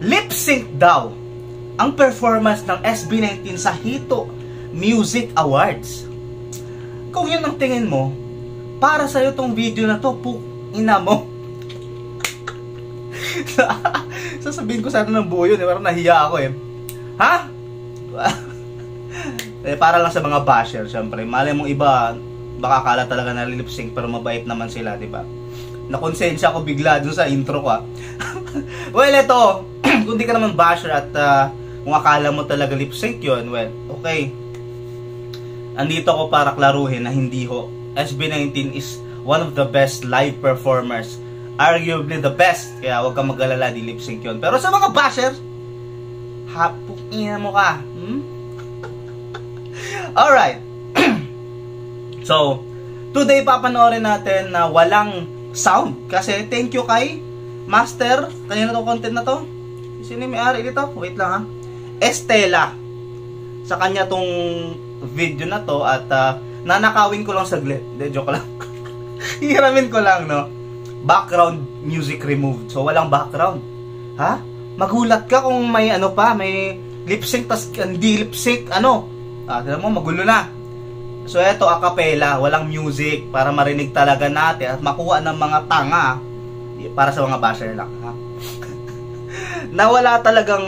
lip sync daw ang performance ng SB19 sa Hito Music Awards. Kung yun ang tingin mo, para sa'yo tong video na to, ina mo. Sasabihin ko sana ng buo yun, parang nahiya ako eh. Ha? Para lang sa mga basher, syempre. Malay mong iba, baka akala talaga na lip sync pero mabait naman sila, diba? Nakonsensya ako bigla dun sa intro ko. Well, ito, kung di ka naman basher at kung akala mo talaga lip sync yun, well, okay. Andito ako para klaruhin na hindi ho. SB19 is one of the best live performers. Arguably the best. Kaya huwag kang mag-alala, di lip sync yun. Pero sa mga basher, hapukin mo ka. Alright. So, today papanoorin natin na walang sound. Kasi thank you kay Master. Kanina to content na to. Sino yung may-ari dito? Wait lang ha. Estela. Sa kanya tong video na to at nanakawin ko lang saglit. Hindi, joke lang. Hiramin ko lang, no? Background music removed. So, walang background. Ha? Magulat ka kung may ano pa, may lip sync, tas hindi lip sync, ano? Tignan mo, magulo na. So, eto, a cappella. Walang music para marinig talaga natin at makuha ng mga tanga. Para sa mga basher lang, ha? Na wala talagang,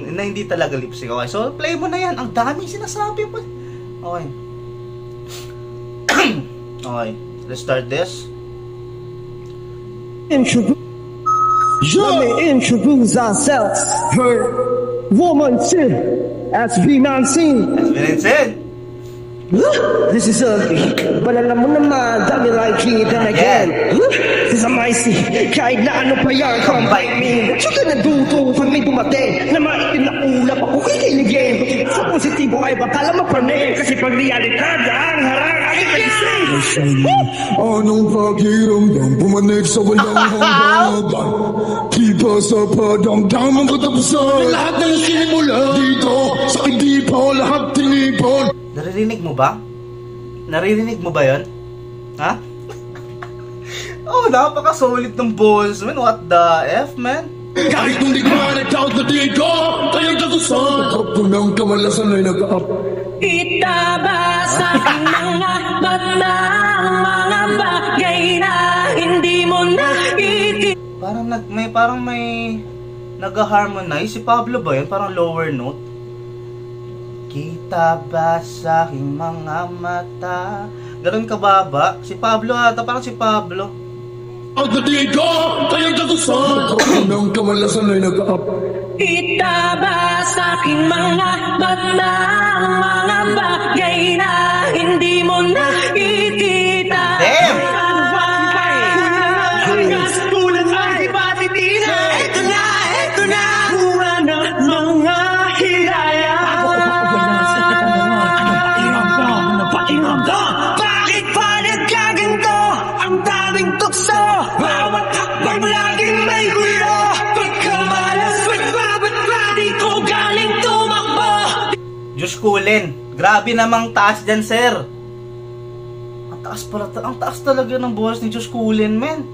na hindi talaga lip sync. Okay, so play mo na yan. Ang daming sinasabi mo. Okay. Okay, let's start this. Let me introduce ourselves. Her woman too. SB19. SB19. This is ugly, but alam mo naman, dami like it and again. This is amazing, kahit na ano pa yan, come bite me. What you gonna do to pag may dumating na maitim na ulap ako kikiligin? Sa positibo ay bakala mapraning, kasi pag realidad, ang harang ay ipagising. Anong pakiramdam, pumanik sa walang hanggan. Tiba sa padang damang katapusan. Lahat ng sinimula dito, sa hindi pa lahat tinipon. Naririnig mo ba? Naririnig mo ba yun? Ha? Oh, napaka-solid ng balls, man. What the F, man? Kahit nung di ka nag-out na di ko, kayang kagusan. Kapunang kamalasan ay nag-up. Itaba sa aking mga mata, mga bagay na hindi mo nakikita. Parang may nag-harmonize. Si Pablo ba yun? Parang lower note. Kita ba sa aking mga mata? Ganun kababa. Si Pablo ata, parang si Pablo. Ang datigo, kayang kagusan. Kapunang kamalasan ay nag-up. Kita ba sa aking mga mata, mga bagay na hindi mo nakikita? Damn! Tulad ay patitina. Ito na, mura na mga hiraya. Bakit pa nagkaganto ang daming tukso? Bawat hakbang laging may gulo. Pagkamalas, ba't di ko galing tumakbo? Diyos kulin. Grabe namang taas dyan, sir. Ang taas talaga ng boses ni Diyos kulin, men.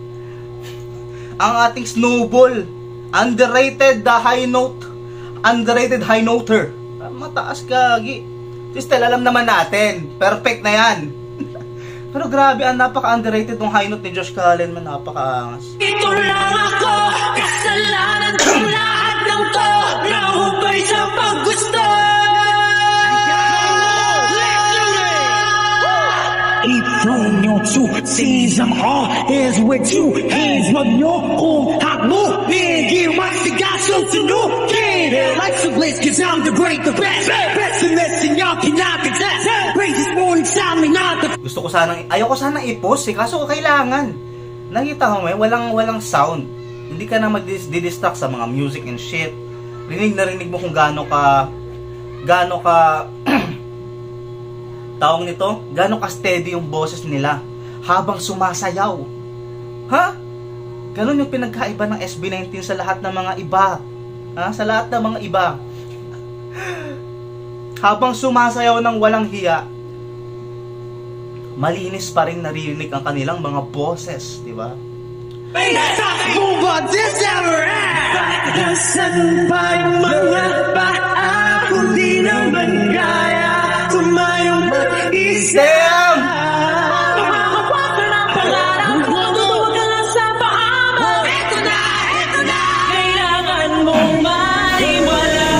Ang ating snowball. Underrated high note. Underrated high noter. Mataas kagi. Still, alam naman natin. Perfect na yan. Pero grabe, ang napaka-underrated ng high note ni Josh Cullen. Man, napaka-angas. Ito lang ako, kasalanan ng lahat ng to. Nahubay sa paggusto. Ifrong nyo to season all is with you. Hands wag nyo kung hakmo. Nigil masigaso sunugin. Life's a bliss cause I'm the great, the best. Best in this and y'all cannot contest. Praise this morning sound me not the... Gusto ko sanang, ayoko sanang i-post eh. Kaso kailangan. Nakita mo may walang sound. Hindi ka na mag-distract sa mga music and shit. Rinig na rinig mo kung gaano ka tawag nito, gaano ka steady yung boses nila habang sumasayaw. Ha? Ganon yung pinagkaiba ng SB19 sa lahat ng mga iba. Ha? Sa lahat ng mga iba. Habang sumasayaw ng walang hiya, malinis pa rin naririnig ang kanilang mga boses, di ba? Nasaan ba yung mga paa kung di naman kaya tumayong mag-isa? Tumawag ka ng pangarap mo, huwag ka lang sa paa mo. Eto na, kailangan mong maniwala.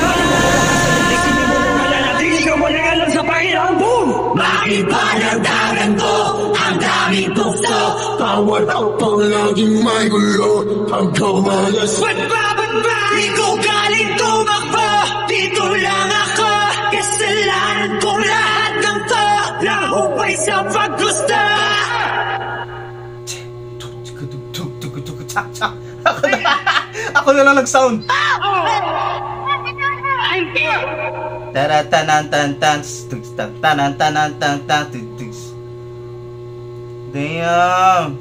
Di ka wala lang sa Panginoon mo. Bakit ba nagdagan ko ang daming tukso? Bawat akong laging may gulo, hanggang malas. Ba't ba di ko galing tumakbo? Dito lang ako, kasalanan ko lahat ng to. Lahupay sa paggusto. Ako na lang nag-sound. Tanan-tanan-tan-tan. Tanan-tanan-tan-tan. Damn.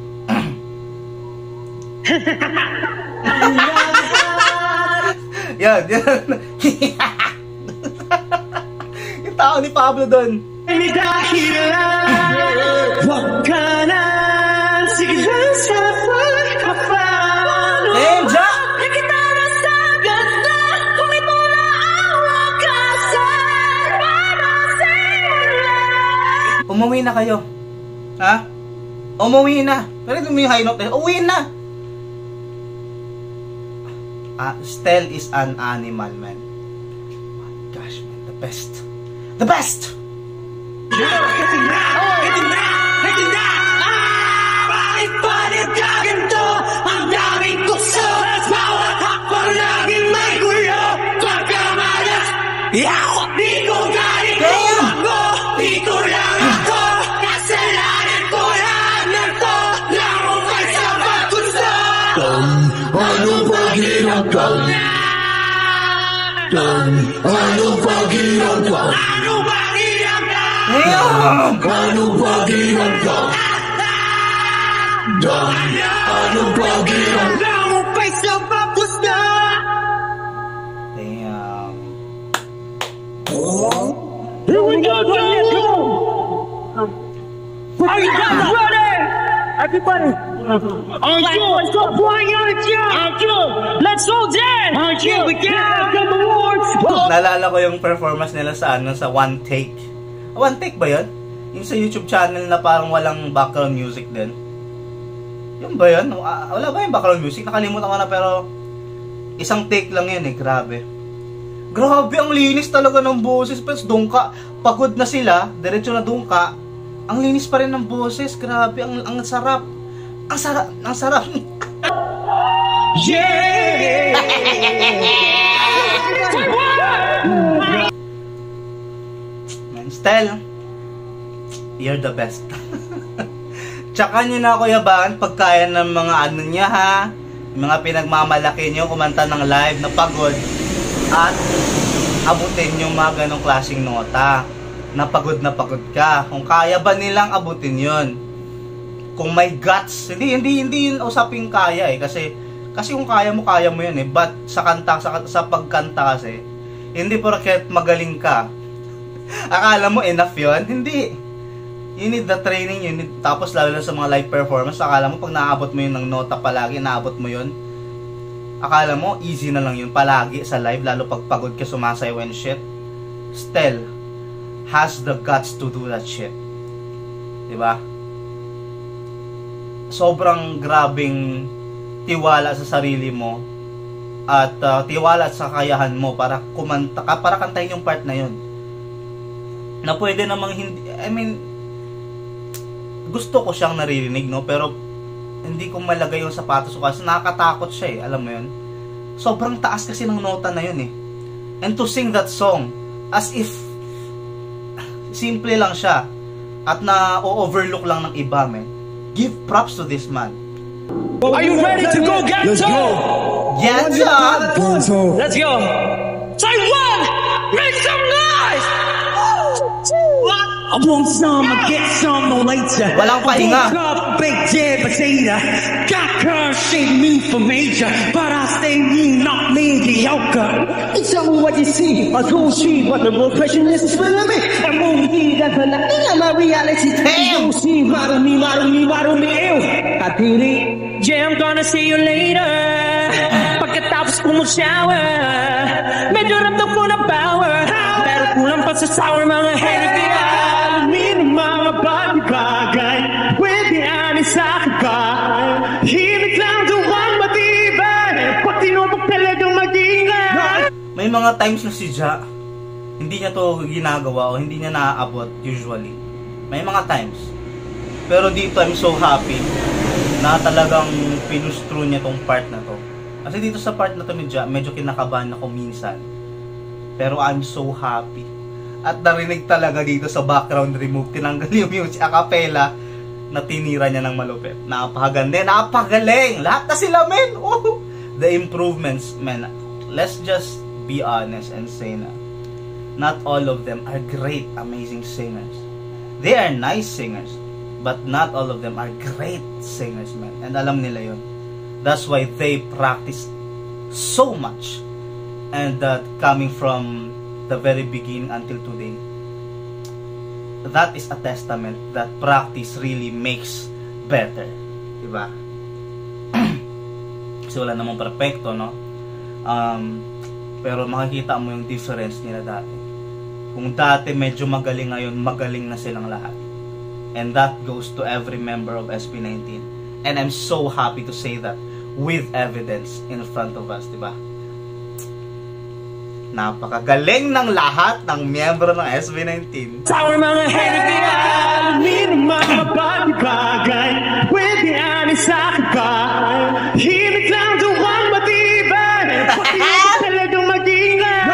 Yan. Yung tao ni Pablo doon. Huwag ka na, sige lang sa pagkapalo. Enja! Nakita na sa ganda, kung ito na ang wakasan para simula. Umuwi na kayo. Ha? Umuwi na. Pero ito mo yung high note na. Uwi na! Stel is an animal, man. My gosh, man. The best. The best! Ito na! Bakit ba nagkaganto? Ang daming tukso, bawat hakbang laging may gulo. Pagkamalas, di ko galing tumakbo. Dito lang ako, kasalanan ko lahat ng to. Lahupay sa paggusto. Ano ba ginagawa? Ano ba ginagawa? Ano ba ginagawa? Ano ba ginagawa? Ano ba ginagawa? Lahupay sa paggusto. Damn. Here we go, let's go! Are you guys ready? Everybody! Let's go, boy, let's go, Dan! Here we go, come awards! Naalala ko yung performance nila sa sa One Take. One Take ba yun? Yung sa YouTube channel na parang walang background music din. Yun ba yun? Wala ba yung background music? Nakalimutan ko na pero isang take lang yun eh. Grabe. Grabe, ang linis talaga ng boses. Pero dungka, pagod na sila, diretso na dungka. Ang linis pa rin ng boses. Grabe, ang sarap. Ang sarap. Ang sarap. Yeah! Man, Stel, you're the best. Tsaka nyo na ako yabangan pagkaya ng mga ano niya ha. Yung mga pinagmamalaki nyo, kumanta ng live na pagod. At abutin yung mga ganong klaseng nota. Na pagod ka. Kung kaya ba nilang abutin yon? Kung may guts, hindi yun usaping kaya eh. Kasi kung kaya mo yan eh. But sa pagkanta kasi, hindi porket magaling ka. Akala mo enough yun? Hindi. You need the training, tapos lalo na sa mga live performance, akala mo pag naabot mo yun ng nota palagi, naabot mo yun, akala mo easy na lang yun palagi sa live, lalo pag pagod ka sumasayaw and shit. Stel has the guts to do that shit. Diba? Sobrang grabing tiwala sa sarili mo at tiwala sa kakayahan mo para kumanta ka, para kantahin yung part na yun. Na pwede namang hindi, gusto ko siyang naririnig, no? Pero hindi ko malagay yung sapatos ko kasi nakakatakot siya eh, alam mo yun? Sobrang taas kasi ng nota na yun eh. And to sing that song as if simple lang siya at na-overlook lang ng iba, man. Give props to this man. Are you ready to go, Ganso? Let's go! Ganso! Let's go! Taiwan! Make some noise! I want some, I get some, no later. Walang pahinga. Baked dead potato. Got curves shaping me for major, but I stay mean, not mediocre. Tell me what you see, I told you, but the real question is filling me. I'm only here, that's nothing of my reality. Damn. You see, model me, ew. I did it. Yeah, I'm gonna see you later. Pagkatapos ko pumusyawa. Medyo ramdam ko ng power, pero kulang pa sa sour mga hater. Kaya alamin ang mga bagay, pwede anis sa akin ka. Himik lang duwang matibay, pag tinupag talagang mag-ingat. May mga times na si Ja, hindi niya to ginagawa o hindi niya naaabot usually. May mga times. Pero dito I'm so happy na talagang pinustro niya tong part na to. Kasi dito sa part na to ni Ja, medyo kinakabahan ako minsan. Pero I'm so happy. At narinig talaga dito sa background remove, tinanggal yung music a cappella na tinira niya ng malupit. Napakaganda, napagaling. Lahat na sila, men. Oh, the improvements, men. Let's just be honest and say na not all of them are great, amazing singers. They are nice singers, but not all of them are great singers, man. And alam nila yun. That's why they practice so much. And that coming from the very beginning until today, that is a testament that practice really makes better. Diba? Kasi wala namang perfecto, no? Pero makikita mo yung difference nila dati. Kung dati medyo magaling, ngayon magaling na silang lahat. And that goes to every member of SB19. And I'm so happy to say that with evidence in front of us, diba? Napakagaling ng lahat ng miyembro ng SB19. Sour mga hater, kaya alamin ang mga bagay, pwede anis sa akin ka. Himik lang duwang matibay, pag tinupag talagang mag-ingat.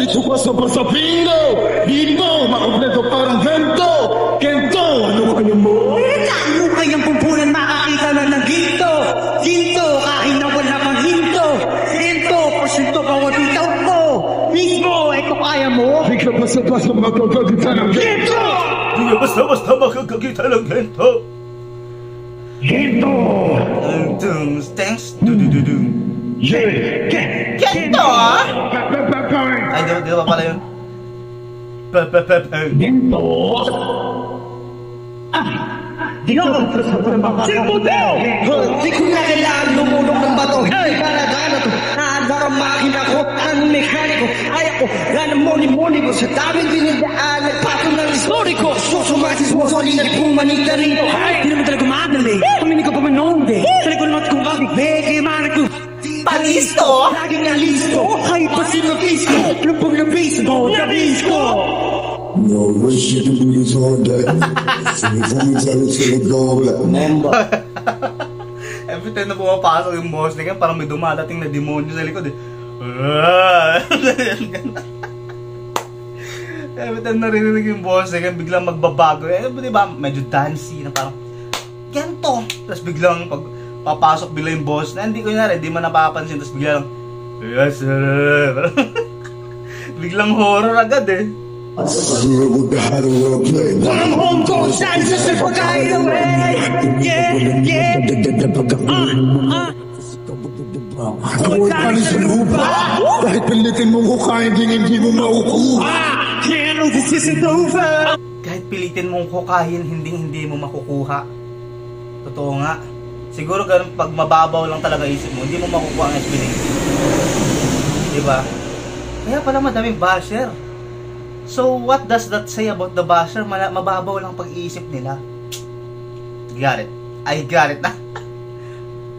Dito pa sa pasapingo, dito makompleto parang gento. Gento, ano kanya mo? Ano kayang pumpunan makakita na ng ginto? Ginto, kahit na wala pang hinto. Ginto, porsyento bawat itaw ko. Mismo, ito kaya mo? Di ka basta-basta magkagagita ng gento. Di ka basta-basta magkagagita ng gento. Gento! Thanks. Yeah! Gento, ah? Ay, di ba pala yun? Gento! Di ko na kailangan lumulok ng bato. Para gana to, naandar ang makina ko, ang mekaniko. Ay ako, gana moni-moni ko. Sa daming dinidaan, nagpato ng story ko. Susumasis mo, sorry na pumanita rito. Di naman talaga madali. Pamini ko pa manonde. Tali ko naman kung bakit beke manak ko. Palisto? Lagi nga listo. Ay, pasinapis ko. Lupang labis mo, labis ko. No, wish you could do this all day. From me tell it to the go black mamba. Every time na pumapasok yung boss na parang may dumadating na demonyo sa likod eh. Every time narinig yung boss na biglang magbabago. Eh, di ba, medyo dancey na parang ganito. Tapos biglang pag papasok bigla yung boss na hindi ko yun di man napapansin. Tapos biglang yes sir. Biglang horror agad eh. I'm with the how the world play. I'm home cold, shine just to forget away. Yeah, yeah. Huwag ka rin sa lupa. Kahit pilitin mong kukain, hindi mo makukuha. Yeah, no, this isn't over. Kahit pilitin mong kukain, hindi mo makukuha. Totoo nga. Siguro ganun pag mababaw lang talaga isip mo, hindi mo makukuha ang SB19. Diba? Kaya pala madaming basher. So what does that say about the basher? Mababaw lang pag-iisip nila. Got it. I got it na.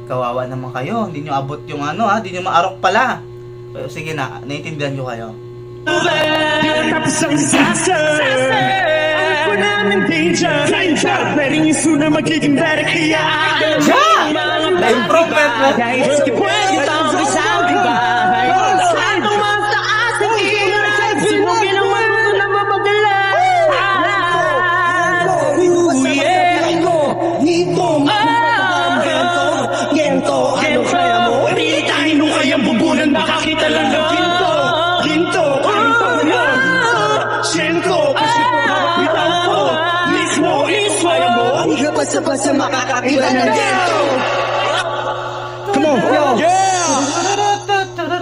Kawawa naman kayo. Hindi nyo abot yung ano ha. Hindi nyo maarok pala. Pero sige na. Naiintindihan nyo kayo. Tapos ang disaster. Ako namin danger. Pwede yung suna magiging better. Kaya Na-improvement mo. Sige pwede tao sa isang diba. Saan tumataas ang ingay. Sinubi ng mga na mapadala. Gento, ano kaya mo? Pilitahin mo kayang bubunan. Makakita lang ng ginto. Ginto, ginto yan. Sento, kasi po kapitan ko. Mismo, kaya mo. Hindi ka basta-basta makakakita ng gento. Come on, yo.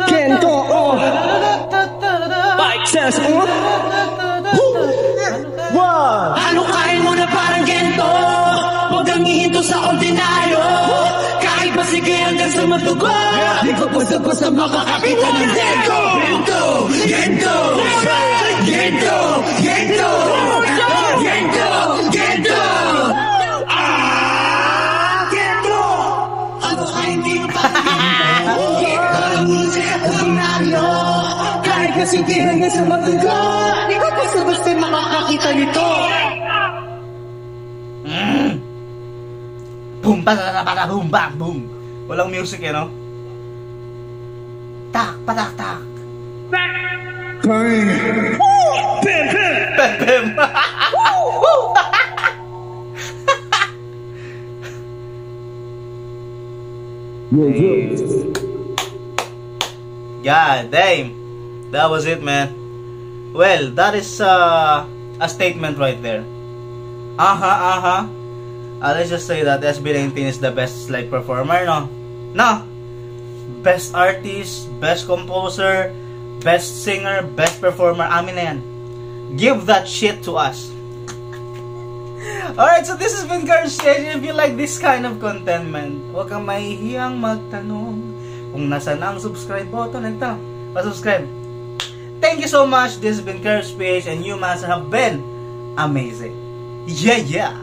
Gento, oh. Bike says, One. ano kain mo na parang gento? Huwag kang hihinto sa ordinaryo. hanggang sa matugo. Di ko basta-basta makakakita ng gento. Gento, gento, gento, gento, gento, gento. Gento! Ano ka hindi pa gento? Kahit kasi hanggang sa matugo. Di ko basta-basta makakakita nito. Boom, baka, boom, bang, boom. Walang music eh, no? Tak, patak, tak. Bang! Bam, bam! Bem. God damn. That was it, man. Well, that is a statement right there. Let's just say that SB19 is the best live performer, no? No! Best artist, best composer, best singer, best performer, amin na yan. Give that shit to us. Alright, so this has been Carl Stage. If you like this kind of content, man, huwag kang mahihiyang magtanong kung nasa na ang subscribe button. Ito, pa-subscribe. Thank you so much. This has been Carl Stage, and you must have been amazing. Yeah, yeah.